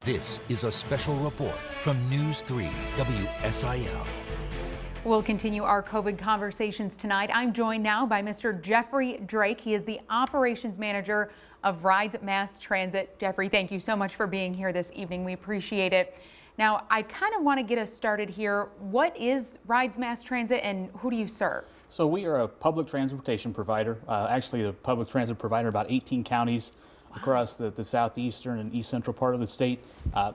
This is a special report from News 3 WSIL. We'll continue our COVID conversations tonight. I'm joined now by Mr. Jeffrey Drake. He is the operations manager of Rides Mass Transit. Jeffrey, thank you so much for being here this evening. We appreciate it. Now, I kind of want to get us started here. What is Rides Mass Transit and who do you serve? So we are a public transportation provider, actually a public transit provider about 18 counties across the southeastern and east central part of the state.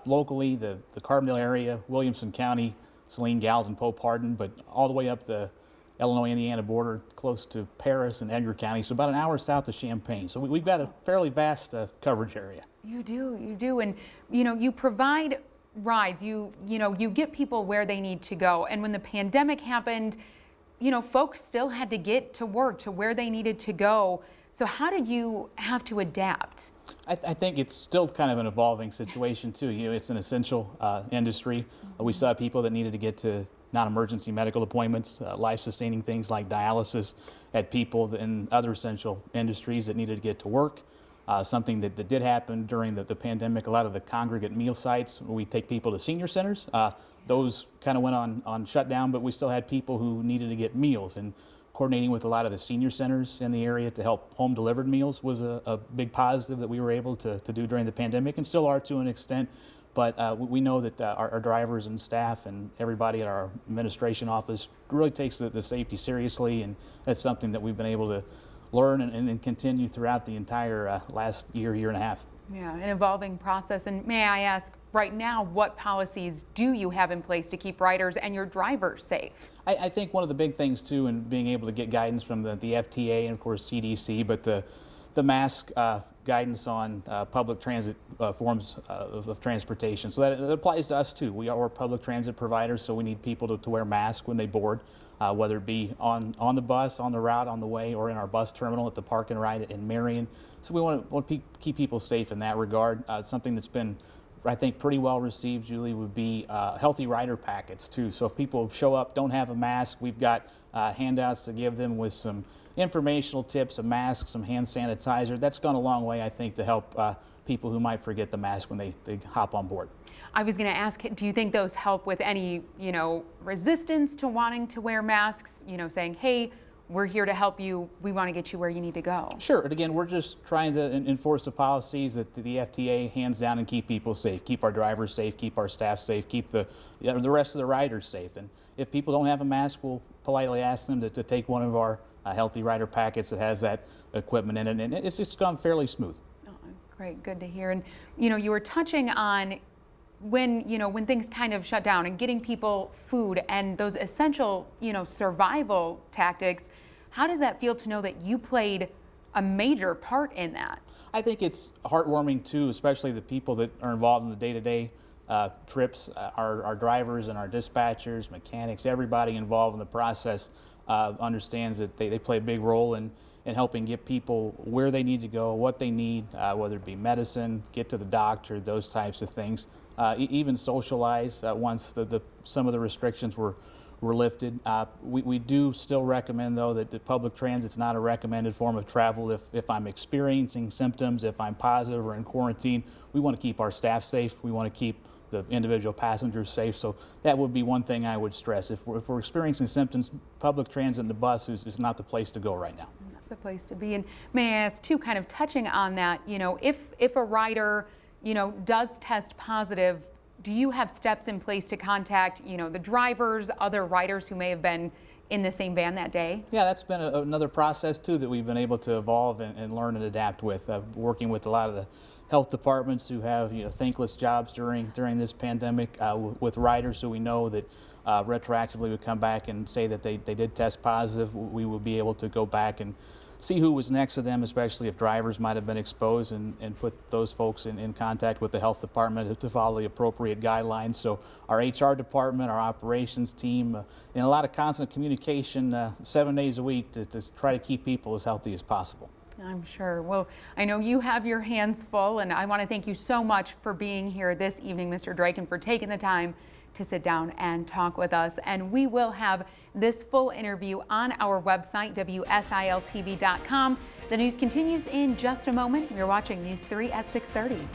Locally, the Carbondale area, Williamson County, Saline, Gallatin, Pope, Hardin, but all the way up the Illinois-Indiana border, close to Paris and Edgar County, so about an hour south of Champaign. So we've got a fairly vast coverage area. You do, and you provide rides. You get people where they need to go. And when the pandemic happened, folks still had to get to work, to where they needed to go. So how did you have to adapt? I think it's still kind of an evolving situation too. It's an essential industry. We saw people that needed to get to non-emergency medical appointments, life-sustaining things like dialysis, had people in other essential industries that needed to get to work. Something that did happen during the pandemic, a lot of the congregate meal sites, we take people to senior centers. Those kind of went on shutdown, but we still had people who needed to get meals, and coordinating with a lot of the senior centers in the area to help home delivered meals was a big positive that we were able to do during the pandemic, and still are to an extent. But we know that our drivers and staff and everybody at our administration office really takes the safety seriously, and that's something that we've been able to learn and continue throughout the entire last year and a half. Yeah, an evolving process. And may I ask, right now, what policies do you have in place to keep riders and your drivers safe? I think one of the big things too, in being able to get guidance from the FTA and of course CDC, but the mask guidance on public transit forms of transportation. So that it applies to us too. We are a public transit providers, so we need people to wear masks when they board, whether it be on the bus, on the route, on the way, or in our bus terminal at the Park and Ride in Marion. So we want to keep people safe in that regard. Something that's been, I think, pretty well received, Julie, would be healthy rider packets too. So if people show up, don't have a mask, we've got handouts to give them with some informational tips, a mask, some hand sanitizer. That's gone a long way, I think, to help people who might forget the mask when they hop on board. I was going to ask, do you think those help with any, resistance to wanting to wear masks, saying, hey, we're here to help you, we want to get you where you need to go? Sure. And again, we're just trying to enforce the policies that the FTA hands down and keep people safe, keep our drivers safe, keep our staff safe, keep the rest of the riders safe. And if people don't have a mask, we'll politely ask them to take one of our healthy rider packets that has that equipment in it, and it's gone fairly smooth. Oh, great, good to hear. And you were touching on when things kind of shut down and getting people food and those essential, survival tactics. How does that feel to know that you played a major part in that? I think it's heartwarming too, especially the people that are involved in the day-to-day trips, our drivers and our dispatchers, mechanics, everybody involved in the process understands that they play a big role in helping get people where they need to go, what they need, whether it be medicine, get to the doctor, those types of things. Even socialize once some of the restrictions were lifted. We do still recommend, though, that the public transit's not a recommended form of travel. If I'm experiencing symptoms, if I'm positive or in quarantine, we want to keep our staff safe. We want to keep the individual passengers safe. So that would be one thing I would stress. If we're experiencing symptoms, public transit and the bus is not the place to go right now. Not the place to be. And may I ask, too, kind of touching on that, if a rider does test positive, do you have steps in place to contact, the drivers, other riders who may have been in the same van that day? Yeah, that's been another process too that we've been able to evolve and learn and adapt with, working with a lot of the health departments who have thankless jobs during this pandemic, with riders who we know that retroactively would come back and say that they did test positive. We will be able to go back and see who was next to them, especially if drivers might have been exposed, and put those folks in contact with the health department to follow the appropriate guidelines. So our HR department, our operations team, and a lot of constant communication 7 days a week to try to keep people as healthy as possible. I'm sure. Well, I know you have your hands full, and I want to thank you so much for being here this evening, Mr. Drake, and for taking the time to sit down and talk with us. And we will have this full interview on our website, WSILTV.com. The news continues in just a moment. You're watching News 3 at 6:30.